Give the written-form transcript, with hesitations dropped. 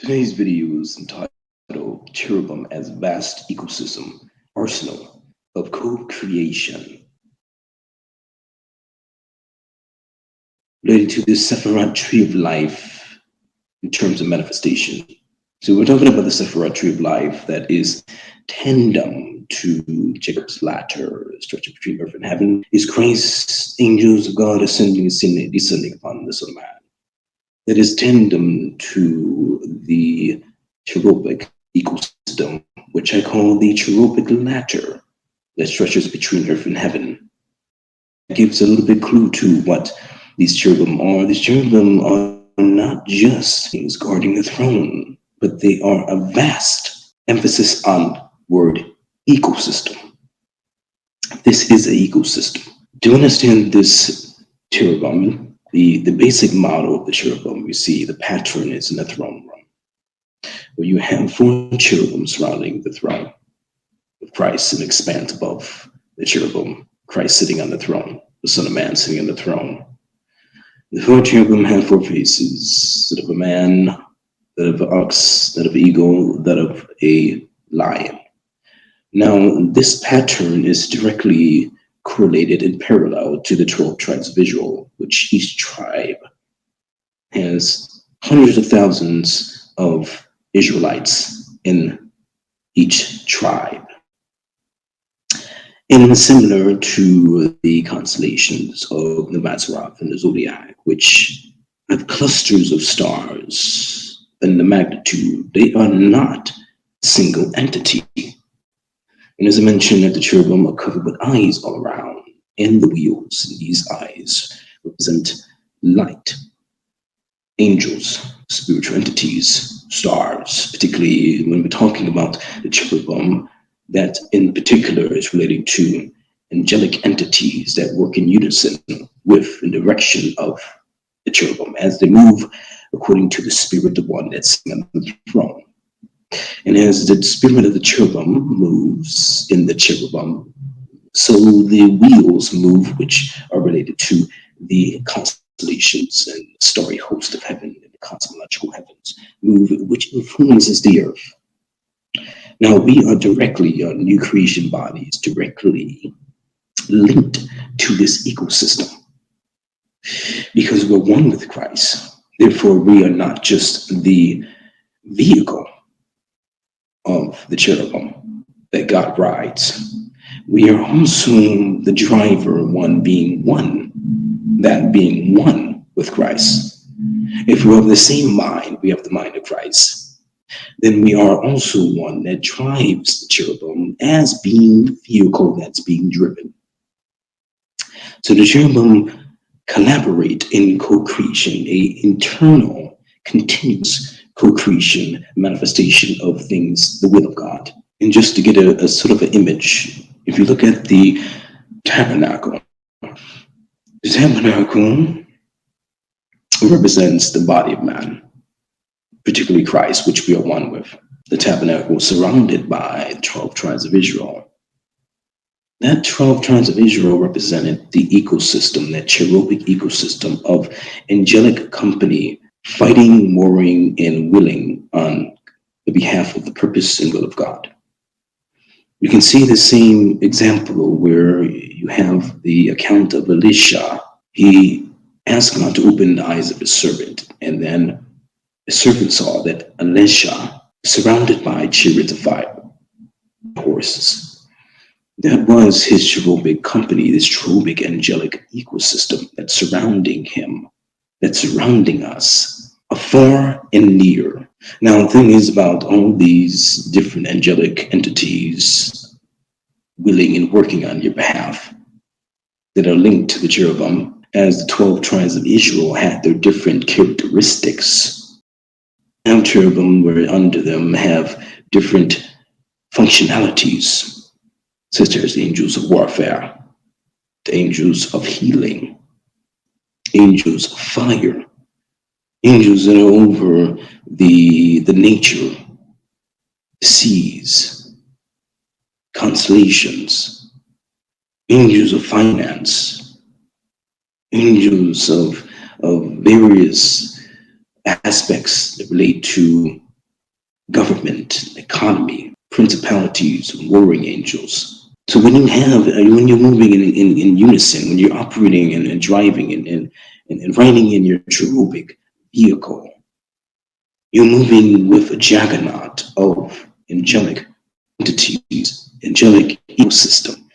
Today's video is entitled Cherubim as Vast Ecosystem Arsenal of Co-Creation, related to the Sephirot tree of life in terms of manifestation. So we're talking about the Sephirot tree of life that is tandem to Jacob's ladder, stretching between earth and heaven, is Christ's angels of God ascending and descending upon the Son of Man. That is tandem to the cherubic ecosystem, which I call the cherubic ladder that stretches between earth and heaven. It gives a little bit clue to what these cherubim are. These cherubim are not just things guarding the throne, but they are a vast emphasis on word ecosystem. This is an ecosystem. To understand this cherubim, the basic model of the cherubim, you see the pattern is in the throne room, where you have 4 cherubim surrounding the throne, with Christ in expanse above the cherubim, Christ sitting on the throne, the Son of Man sitting on the throne. The 4 cherubim have 4 faces: that of a man, that of an ox, that of an eagle, that of a lion. Now, this pattern is directly correlated and parallel to the 12 tribes of Israel, which each tribe has hundreds of thousands of Israelites in each tribe. And similar to the constellations of the Mazzaroth and the Zodiac, which have clusters of stars and the magnitude, they are not a single entity. And as I mentioned, that the cherubim are covered with eyes all around, and the wheels. And these eyes represent light, angels, spiritual entities, stars, particularly when we're talking about the cherubim, that in particular is relating to angelic entities that work in unison with the direction of the cherubim as they move according to the spirit of one that's on the throne. And as the spirit of the cherubim moves in the cherubim, so the wheels move, which are related to the constellations and starry host of heaven and the cosmological heavens move, which influences the earth. Now, we are directly, new creation bodies, directly linked to this ecosystem because we're one with Christ. Therefore, we are not just the vehicle of the cherubim that God rides. We are also the driver, one being one, that being one with Christ. If we have the same mind, we have the mind of Christ, then we are also one that drives the cherubim as being the vehicle that's being driven. So the cherubim collaborate in co-creation, a internal, continuous co-creation, manifestation of things, the will of God. And just to get a sort of an image, if you look at the tabernacle represents the body of man, particularly Christ, which we are one with. The tabernacle was surrounded by 12 tribes of Israel. That 12 tribes of Israel represented the ecosystem, that cherubic ecosystem of angelic company, fighting, warring, and willing on the behalf of the purpose and will of God. You can see the same example where you have the account of Elisha. He asked God to open the eyes of his servant, and then the servant saw that Elisha, surrounded by chariots of fire, horses. That was his cherubic company, this cherubic angelic ecosystem that's surrounding him, that's surrounding us, afar and near. Now, the thing is about all these different angelic entities willing and working on your behalf that are linked to the cherubim, as the 12 tribes of Israel had their different characteristics. Now, cherubim were under them have different functionalities, such as the angels of warfare, the angels of healing, angels of fire, angels that are over the nature, seas, constellations, angels of finance, angels of various aspects that relate to government, economy, principalities, warring angels. So when you have, when you're moving in unison, when you're operating and driving and riding in your cherubic vehicle, you're moving with a juggernaut of angelic entities, angelic ecosystem.